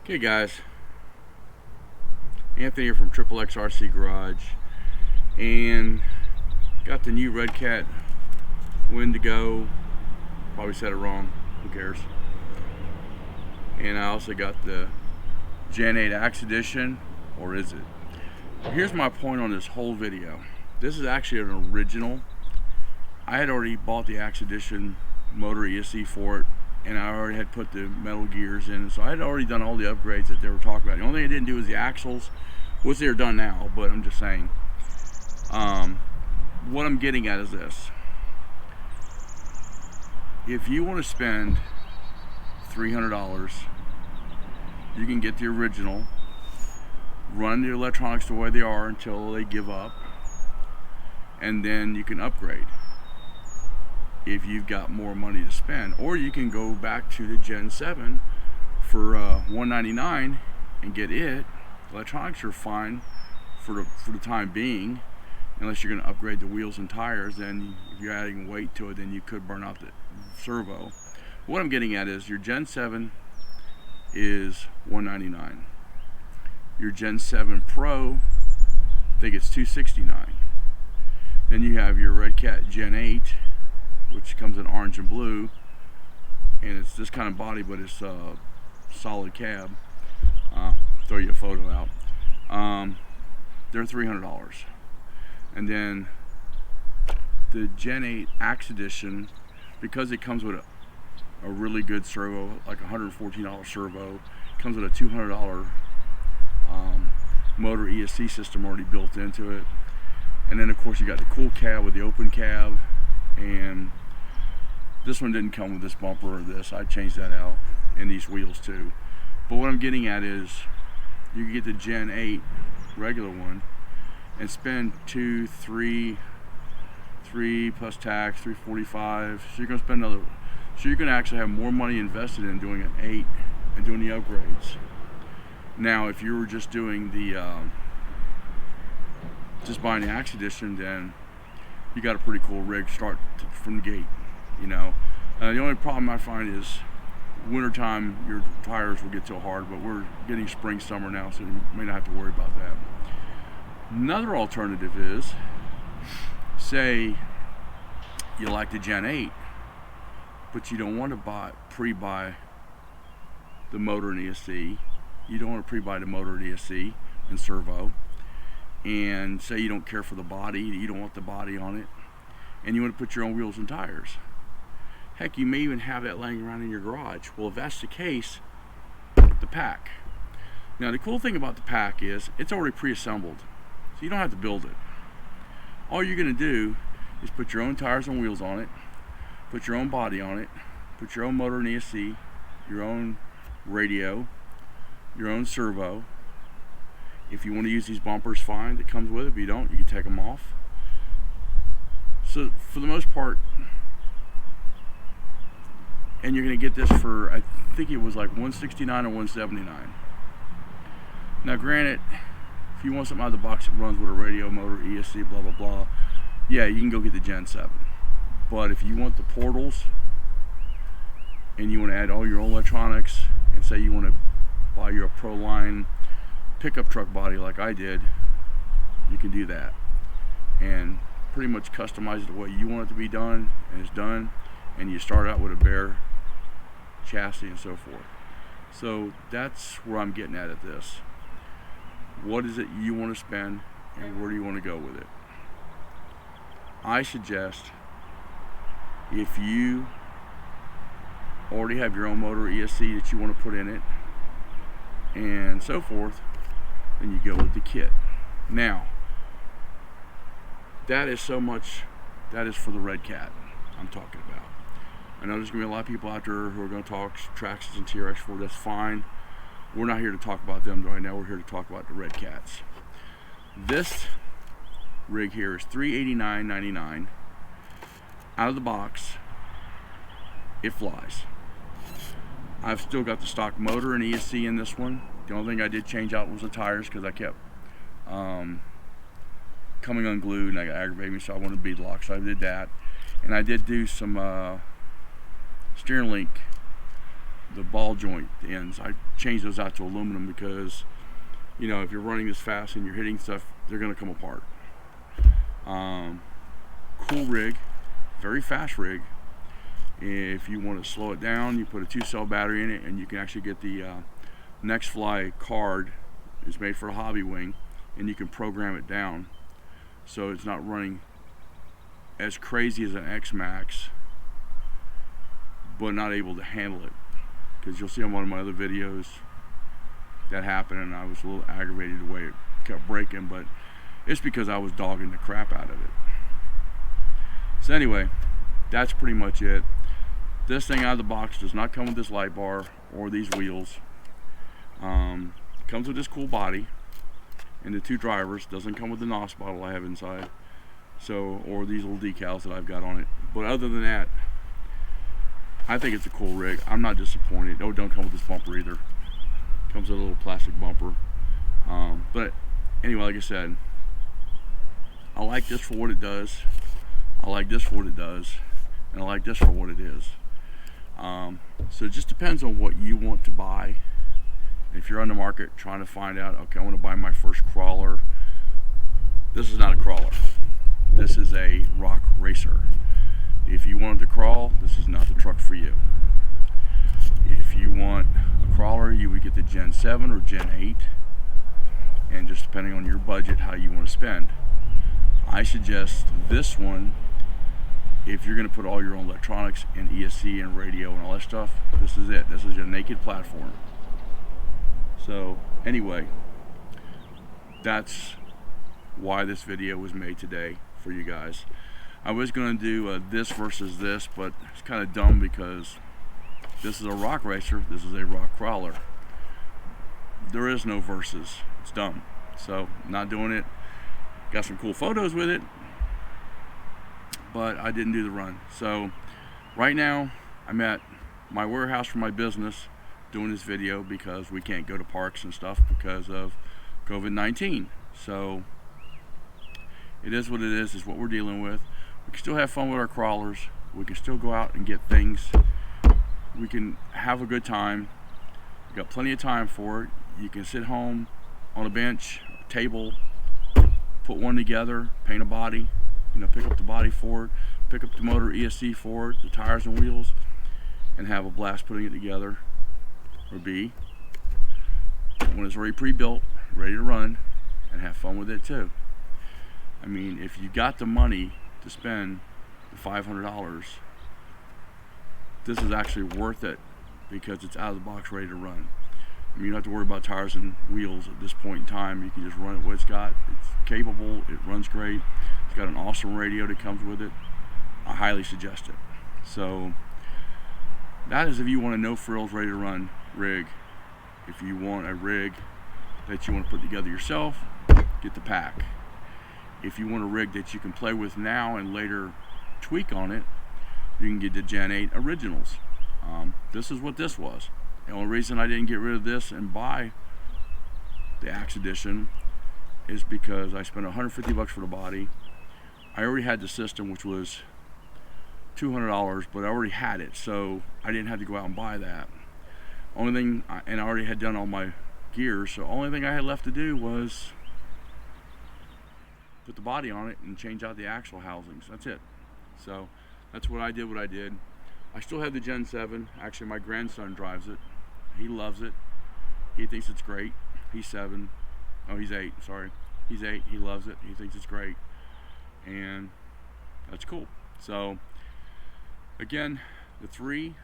Okay guys, Anthony here from XXX RC Garage, and got the new Redcat Wendino, probably said it wrong, who cares, and I also got the Gen 8 Axe Edition, or is it? Here's my point on this whole video. This is actually an original. I had already bought the Axe Edition motor ESC for it, and I already had put the metal gears in, so I had already done all the upgrades that they were talking about. The only thing I didn't do was the axles, which they're done now, but I'm just saying. What I'm getting at is this. If you want to spend $300, you can get the original, run the electronics the way they are until they give up, and then you can upgrade if you've got more money to spend. Or you can go back to the Gen 7 for $199 and get it. Electronics are fine for the time being, unless you're going to upgrade the wheels and tires. Then if you're adding weight to it, then you could burn out the servo. What I'm getting at is your Gen 7 is $199. Your Gen 7 Pro, I think it's $269. Then you have your Redcat Gen 8, which comes in orange and blue, and it's this kind of body, but it's a solid cab. Throw you a photo out. They're $300. And then the Gen 8 Axe Edition, because it comes with a really good servo, like $114 servo, comes with a $200 motor ESC system already built into it. And then of course you got the cool cab with the open cab, and this one didn't come with this bumper or this. I changed that out, and these wheels too. But what I'm getting at is you can get the Gen 8 regular one and spend $2, $3 plus tax, $345. So you're gonna spend another. So you're gonna actually have more money invested in doing an 8 and doing the upgrades. Now, if you were just doing the just buying the Axe Edition, then you got a pretty cool rig start from the gate, you know. The only problem I find is wintertime your tires will get too hard, but we're getting spring, summer now, so you may not have to worry about that. Another alternative is, say you like the Gen 8, but you don't want to pre-buy the motor and ESC. You don't want to pre-buy the motor and ESC and servo, and say you don't care for the body, you don't want the body on it, and you want to put your own wheels and tires. Heck, you may even have that laying around in your garage. Well, if that's the case, the pack. Now, the cool thing about the pack is it's already pre-assembled, so you don't have to build it. All you're going to do is put your own tires and wheels on it, put your own body on it, put your own motor and ESC, your own radio, your own servo. If you want to use these bumpers, fine, that comes with it. If you don't, you can take them off. So for the most part, and you're going to get this for, I think it was like $169 or $179. Now granted, if you want something out of the box that runs with a radio, motor, ESC, blah blah blah, yeah, you can go get the Gen 7. But if you want the portals and you want to add all your own electronics, and say you want to buy your Pro line pickup truck body like I did, you can do that and pretty much customize it the way you want it to be done, and it's done. And you start out with a bare chassis and so forth. So that's where I'm getting at this. What is it you want to spend, and where do you want to go with it? I suggest, if you already have your own motor ESC that you want to put in it and so forth, then you go with the kit. Now, that is so much, that is for the Redcat I'm talking about. I know there's going to be a lot of people out there who are going to talk Traxxas and TRX4. That's fine. We're not here to talk about them right now. We're here to talk about the Redcats. This rig here is $389.99. out of the box, it flies. I've still got the stock motor and ESC in this one. The only thing I did change out was the tires because I kept coming unglued and I got aggravated me, so I wanted to bead lock, so I did that. And I did do some steering link, the ball joint ends. I changed those out to aluminum because, you know, if you're running this fast and you're hitting stuff, they're going to come apart. Cool rig, very fast rig. If you want to slow it down, you put a 2-cell battery in it, and you can actually get the NextFly card. It's made for a hobby wing, and you can program it down so it's not running as crazy as an X-Max, but not able to handle it. Because you'll see on one of my other videos that happened, and I was a little aggravated the way it kept breaking, but it's because I was dogging the crap out of it. So anyway, that's pretty much it. This thing out of the box does not come with this light bar or these wheels. Comes with this cool body and the 2 drivers. Doesn't come with the NOS bottle I have inside, so, or these little decals that I've got on it. But other than that, I think it's a cool rig. I'm not disappointed. Oh, don't come with this bumper either. Comes with a little plastic bumper. But anyway, like I said, I like this for what it does. I like this for what it does, and I like this for what it is. So it just depends on what you want to buy. If you're on the market trying to find out, okay, I want to buy my first crawler, this is not a crawler. This is a rock racer. If you wanted to crawl, this is not the truck for you. If you want a crawler, you would get the Gen 7 or Gen 8, and just depending on your budget, how you want to spend. I suggest this one if you're going to put all your own electronics and ESC and radio and all that stuff. This is it. This is your naked platform. So anyway, that's why this video was made today for you guys. I was going to do this versus this, but it's kind of dumb because this is a rock racer, this is a rock crawler. There is no versus. It's dumb. So not doing it. Got some cool photos with it, but I didn't do the run. So right now I'm at my warehouse for my business doing this video because we can't go to parks and stuff because of COVID-19. So it is what it is what we're dealing with. We can still have fun with our crawlers. We can still go out and get things. We can have a good time. We've got plenty of time for it. You can sit home on a bench, a table, put one together, paint a body, you know, pick up the body for it, pick up the motor ESC for it, the tires and wheels, and have a blast putting it together. Or B, when it's already pre-built, ready to run, and have fun with it too. I mean, if you got the money to spend the $500, this is actually worth it because it's out of the box, ready to run. I mean, you don't have to worry about tires and wheels at this point in time. You can just run it what it's got. It's capable, it runs great. It's got an awesome radio that comes with it. I highly suggest it. So that is if you want a no frills, ready to run rig. If you want a rig that you want to put together yourself, get the pack. If you want a rig that you can play with now and later tweak on it, you can get the Gen 8 originals. This is what this was. The only reason I didn't get rid of this and buy the Axe Edition is because I spent $150 for the body. I already had the system, which was $200, but I already had it, so I didn't have to go out and buy that. Only thing, and I already had done all my gears, so only thing I had left to do was put the body on it and change out the axle housings. That's it. So that's what I did. I still have the Gen 7. Actually, my grandson drives it. He loves it. He thinks it's great. He's 7. Oh, he's 8. Sorry. He's 8. He loves it. He thinks it's great. And that's cool. So again, the 3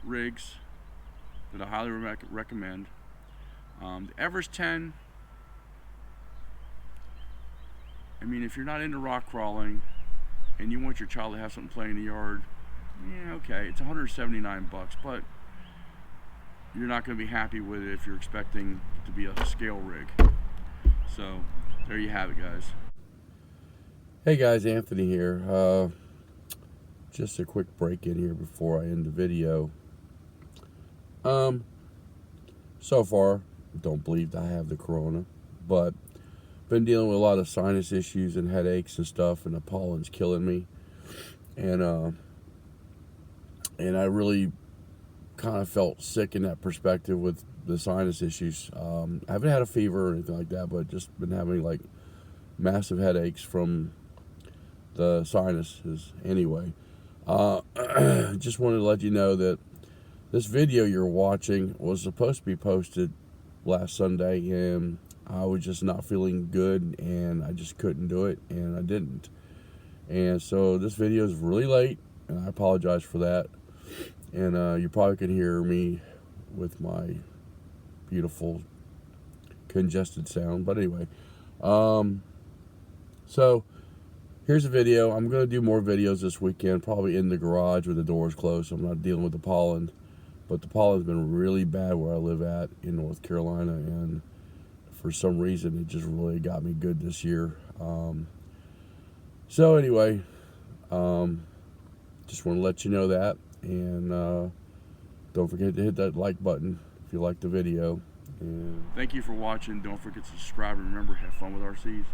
rigs that I highly recommend. The Everest 10, I mean, if you're not into rock crawling and you want your child to have something playing in the yard, yeah, okay, it's $179, but you're not going to be happy with it if you're expecting it to be a scale rig. So there you have it, guys. Hey guys, Anthony here. just a quick break in here before I end the video. So far, don't believe I have the corona, but been dealing with a lot of sinus issues and headaches and stuff, and the pollen's killing me. And I really kind of felt sick in that perspective with the sinus issues. I haven't had a fever or anything like that, but just been having like massive headaches from the sinuses anyway. Just wanted to let you know that this video you're watching was supposed to be posted last Sunday, and I was just not feeling good, and I just couldn't do it, and I didn't. And so this video is really late, and I apologize for that. And you probably can hear me with my beautiful congested sound. But anyway, so here's a video. I'm going to do more videos this weekend, probably in the garage with the doors closed, so I'm not dealing with the pollen. But the pollen's been really bad where I live at in North Carolina, and for some reason it just really got me good this year. So anyway, just want to let you know that, and don't forget to hit that like button if you like the video. And thank you for watching. Don't forget to subscribe, and remember, have fun with RCs.